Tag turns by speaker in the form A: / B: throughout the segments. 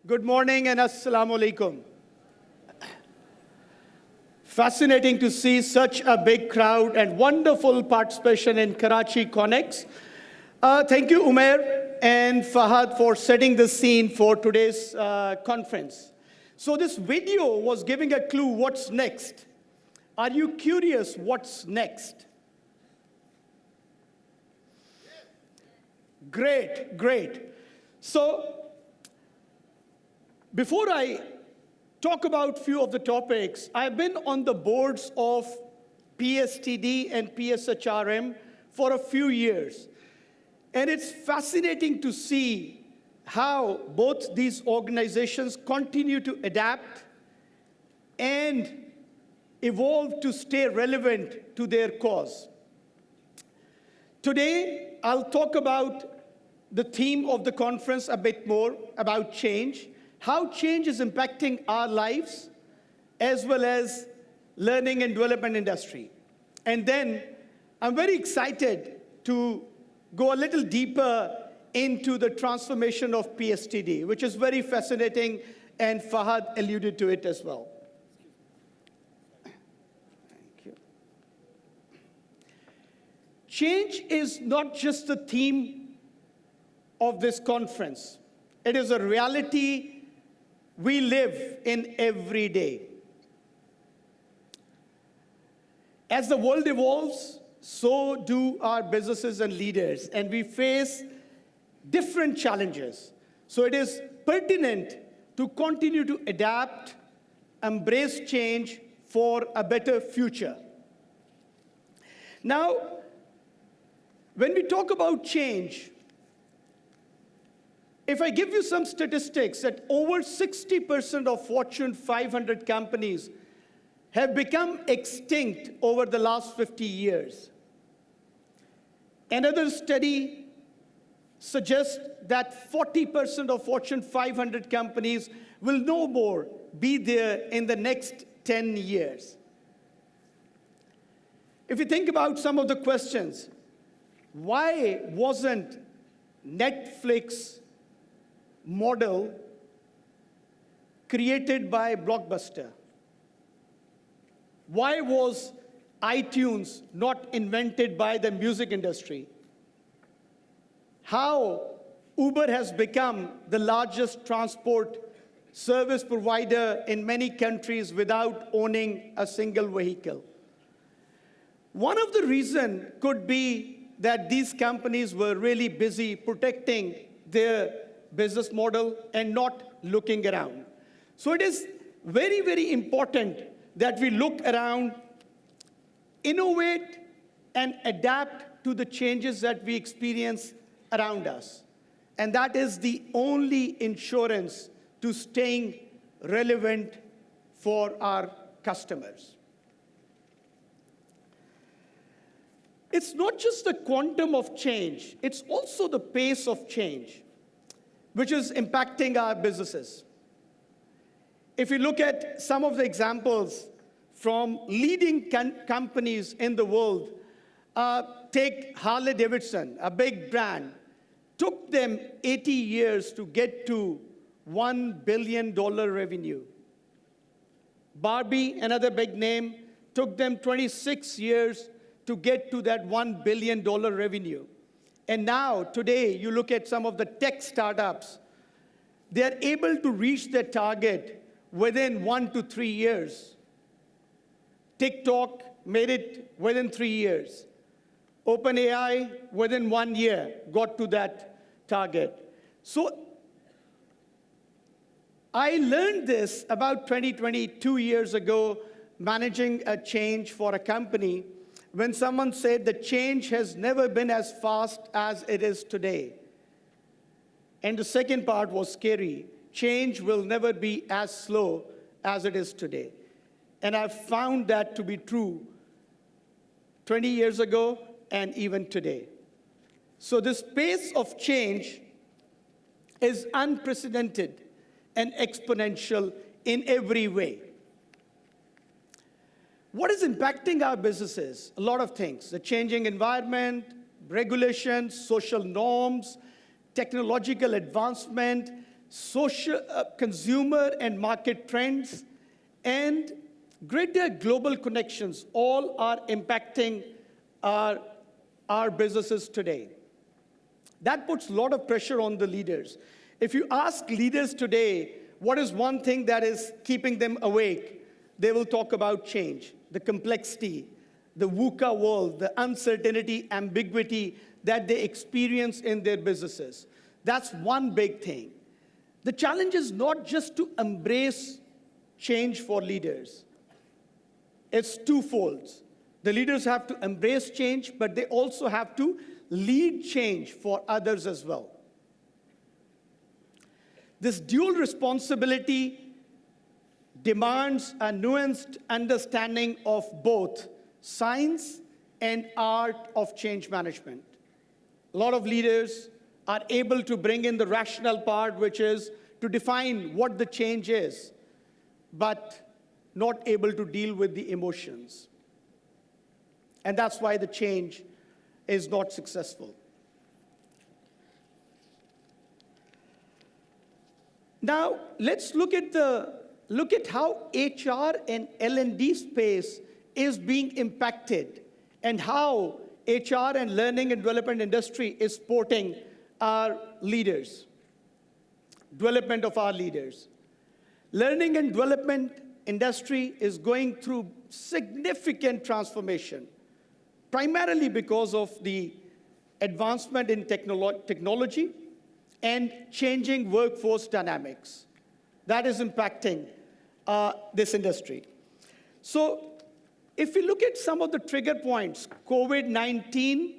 A: Good morning and assalamu alaikum. Fascinating to see such a big crowd and wonderful participation in Karachi CONNEX. Thank you, Umair and Fahad, for setting the scene for today's conference. So this video was giving a clue what's next. Are you curious what's next? Great, great. So before I talk about a few of the topics, I've been on the boards of PSTD and PSHRM for a few years. And it's fascinating to see how both these organizations continue to adapt and evolve to stay relevant to their cause. Today, I'll talk about the theme of the conference a bit more, about change, how change is impacting our lives, as well as learning and development industry. And then I'm very excited to go a little deeper into the transformation of PSTD, which is very fascinating, and Fahad alluded to it as well. Thank you. Change is not just the theme of this conference. It is a reality we live in every day. As the world evolves, so do our businesses and leaders, and we face different challenges. So it is pertinent to continue to adapt, embrace change for a better future. Now, when we talk about change, if I give you some statistics that over 60% of Fortune 500 companies have become extinct over the last 50 years. Another study suggests that 40% of Fortune 500 companies will no more be there in the next 10 years. If you think about some of the questions, why wasn't Netflix model created by Blockbuster? Why was iTunes not invented by the music industry? How Uber has become the largest transport service provider in many countries without owning a single vehicle? One of the reasons could be that these companies were really busy protecting their business model and not looking around. So it is very, very important that we look around, innovate, and adapt to the changes that we experience around us. And that is the only insurance to staying relevant for our customers. It's not just the quantum of change, it's also the pace of change, which is impacting our businesses. If you look at some of the examples from leading companies in the world, take Harley-Davidson, a big brand. Took them 80 years to get to $1 billion revenue. Barbie, another big name, took them 26 years to get to that $1 billion revenue. And now, today, you look at some of the tech startups, they're able to reach their target within 1 to 3 years. TikTok made it within 3 years. OpenAI, within 1 year, got to that target. So I learned this about 22 years ago, managing a change for a company, when someone said the change has never been as fast as it is today. And the second part was scary. Change will never be as slow as it is today. And I've found that to be true 20 years ago and even today. So this pace of change is unprecedented and exponential in every way. What is impacting our businesses? A lot of things. The changing environment, regulations, social norms, technological advancement, social, consumer and market trends, and greater global connections all are impacting our businesses today. That puts a lot of pressure on the leaders. If you ask leaders today, what is one thing that is keeping them awake, they will talk about change, the complexity, the VUCA world, the uncertainty, ambiguity that they experience in their businesses. That's one big thing. The challenge is not just to embrace change for leaders. It's twofold. The leaders have to embrace change, but they also have to lead change for others as well. This dual responsibility demands a nuanced understanding of both science and art of change management. A lot of leaders are able to bring in the rational part, which is to define what the change is, but not able to deal with the emotions. And that's why the change is not successful. Now, let's look at how HR and L&D space is being impacted and how HR and learning and development industry is supporting our leaders, development of our leaders. Learning and development industry is going through significant transformation, primarily because of the advancement in technology and changing workforce dynamics. That is impacting this industry. So if we look at some of the trigger points, COVID-19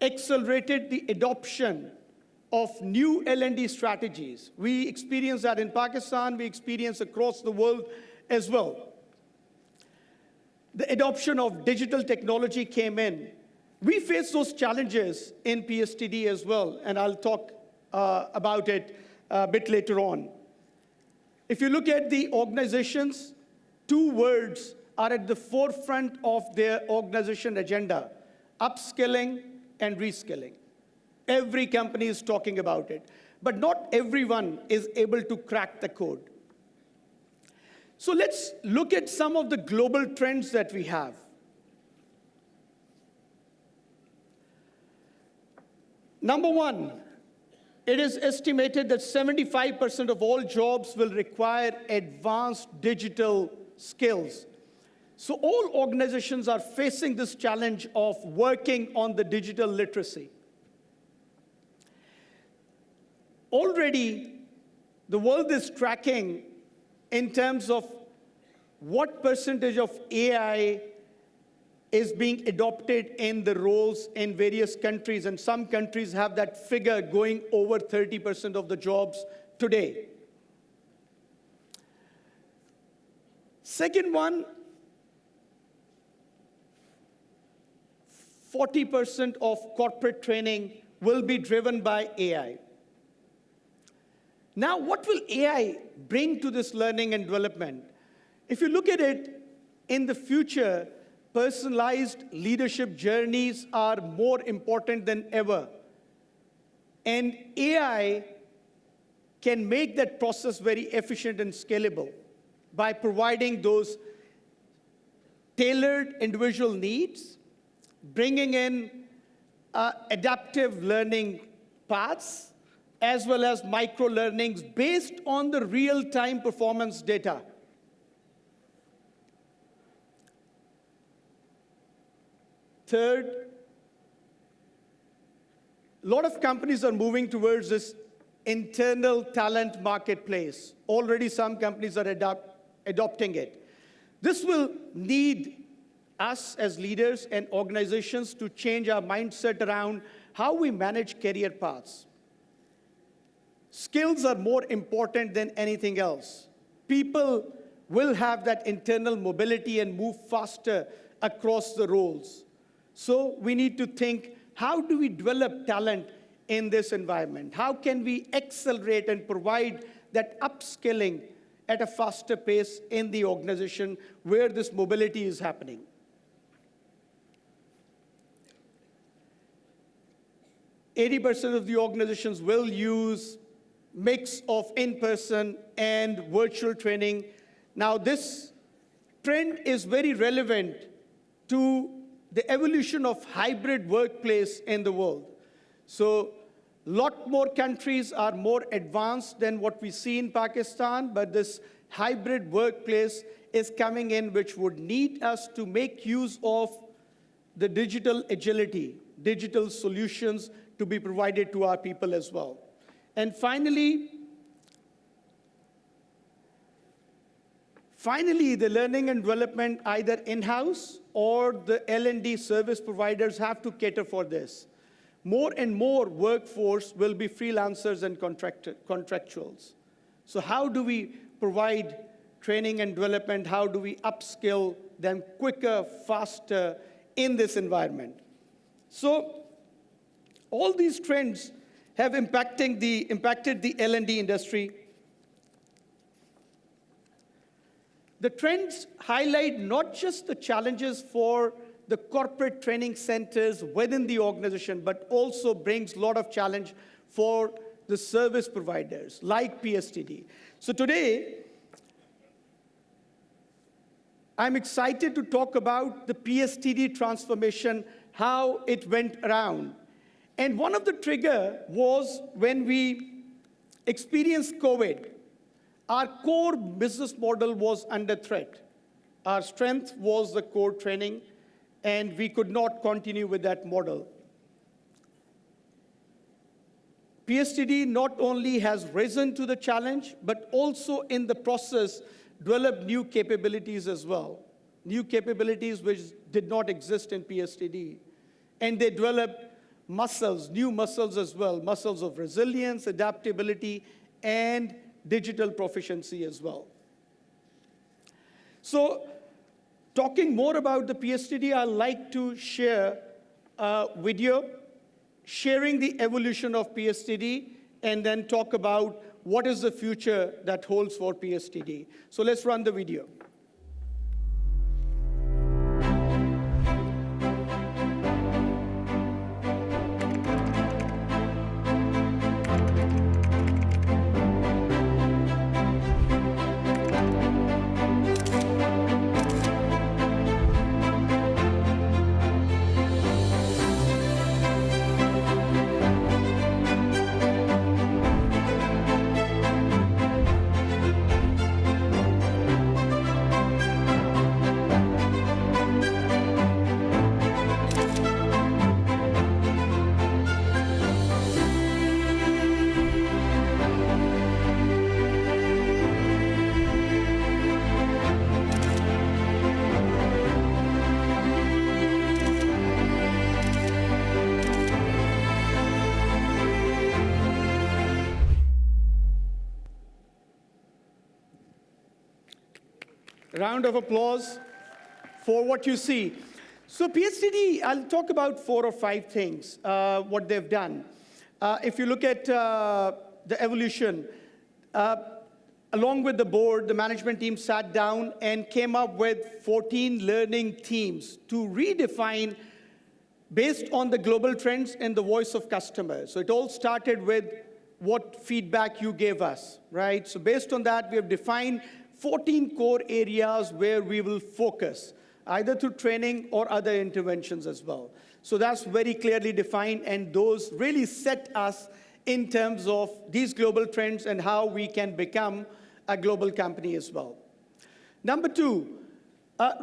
A: accelerated the adoption of new L&D strategies. We experienced that in Pakistan, we experienced across the world as well. The adoption of digital technology came in. We face those challenges in PSTD as well, and I'll talk about it a bit later on. If you look at the organizations, two words are at the forefront of their organization agenda: upskilling and reskilling. Every company is talking about it, but not everyone is able to crack the code. So let's look at some of the global trends that we have. Number one, it is estimated that 75% of all jobs will require advanced digital skills. So all organizations are facing this challenge of working on the digital literacy. Already, the world is tracking in terms of what percentage of AI is being adopted in the roles in various countries, and some countries have that figure going over 30% of the jobs today. Second one, 40% of corporate training will be driven by AI. Now, what will AI bring to this learning and development? If you look at it, in the future, personalized leadership journeys are more important than ever. And AI can make that process very efficient and scalable by providing those tailored individual needs, bringing in adaptive learning paths, as well as micro-learnings based on the real-time performance data. Third, a lot of companies are moving towards this internal talent marketplace. Already some companies are adopting it. This will need us as leaders and organizations to change our mindset around how we manage career paths. Skills are more important than anything else. People will have that internal mobility and move faster across the roles. So we need to think, how do we develop talent in this environment? How can we accelerate and provide that upskilling at a faster pace in the organization where this mobility is happening? %80 of the organizations will use mix of in-person and virtual training. Now, this trend is very relevant to the evolution of hybrid workplace in the world. So, a lot more countries are more advanced than what we see in Pakistan, but this hybrid workplace is coming in, which would need us to make use of the digital agility, digital solutions to be provided to our people as well. And finally, the learning and development, either in-house or the L&D service providers, have to cater for this. More and more workforce will be freelancers and contractuals. So how do we provide training and development? How do we upskill them quicker, faster in this environment? So all these trends have impacted the L&D industry. The trends highlight not just the challenges for the corporate training centers within the organization, but also brings a lot of challenge for the service providers like PSTD. So today, I'm excited to talk about the PSTD transformation, how it went around. And one of the trigger was when we experienced COVID. Our core business model was under threat. Our strength was the core training, and we could not continue with that model. PSTD not only has risen to the challenge, but also in the process developed new capabilities as well. New capabilities which did not exist in PSTD. And they developed muscles, new muscles as well, muscles of resilience, adaptability, and digital proficiency as well. So, talking more about the PSTD, I'd like to share a video sharing the evolution of PSTD and then talk about what is the future that holds for PSTD. So let's run the video. Round of applause for what you see. So PSTD, I'll talk about 4 or 5 things, what they've done. If you look at the evolution, along with the board, the management team sat down and came up with 14 learning themes to redefine based on the global trends and the voice of customers. So it all started with what feedback you gave us, right? So based on that, we have defined 14 core areas where we will focus, either through training or other interventions as well. So that's very clearly defined, and those really set us in terms of these global trends and how we can become a global company as well. Number 2,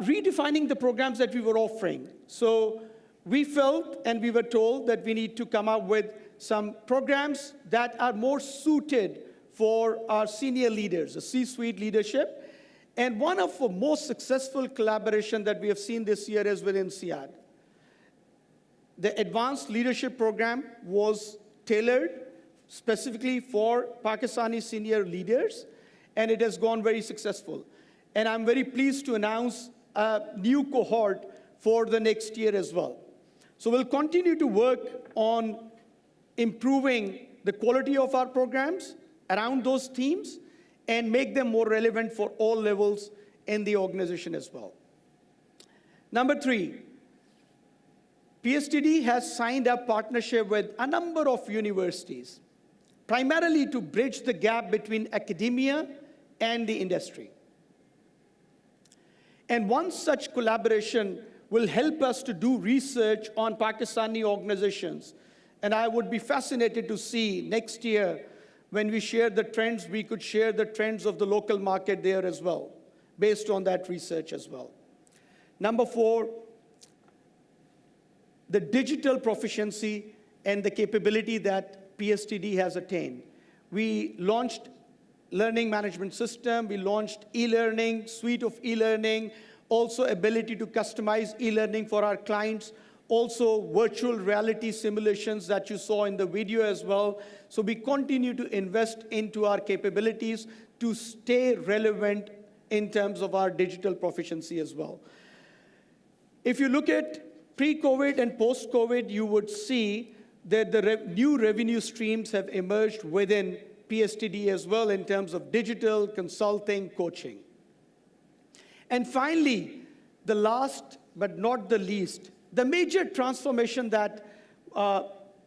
A: redefining the programs that we were offering. So we felt and we were told that we need to come up with some programs that are more suited for our senior leaders, the C-suite leadership. And one of the most successful collaboration that we have seen this year is with INSEAD. The advanced leadership program was tailored specifically for Pakistani senior leaders, and it has gone very successful. And I'm very pleased to announce a new cohort for the next year as well. So we'll continue to work on improving the quality of our programs around those themes and make them more relevant for all levels in the organization as well. Number 3, PSTD has signed up partnership with a number of universities. primarily to bridge the gap between academia and the industry. And one such collaboration will help us to do research on Pakistani organizations. And I would be fascinated to see next year, when we share the trends, we could share the trends of the local market there as well, based on that research as well. Number 4, the digital proficiency and the capability that PSTD has attained. We launched learning management system, we launched e-learning, suite of e-learning, also ability to customize e-learning for our clients, also virtual reality simulations that you saw in the video as well. So we continue to invest into our capabilities to stay relevant in terms of our digital proficiency as well. If you look at pre-COVID and post-COVID, you would see that the new revenue streams have emerged within PSTD as well in terms of digital, consulting, coaching. And finally, the last but not the least, the major transformation that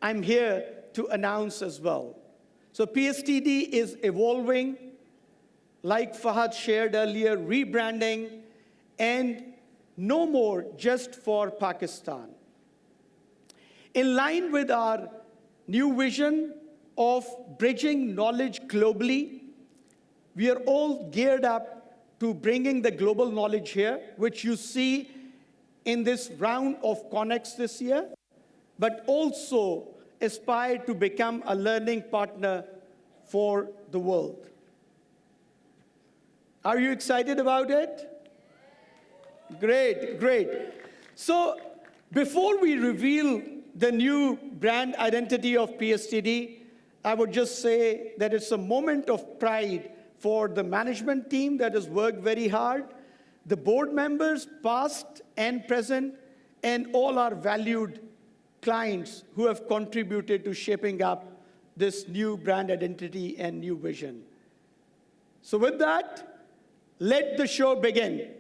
A: I'm here to announce as well. So PSTD is evolving, like Fahad shared earlier, rebranding, and no more just for Pakistan. In line with our new vision of bridging knowledge globally, we are all geared up to bringing the global knowledge here, which you see in this round of CONNEX this year, but also aspire to become a learning partner for the world. Are you excited about it? Great, great. So before we reveal the new brand identity of PSTD, I would just say that it's a moment of pride for the management team that has worked very hard, the board members, past and present, and all our valued clients who have contributed to shaping up this new brand identity and new vision. So with that, let the show begin.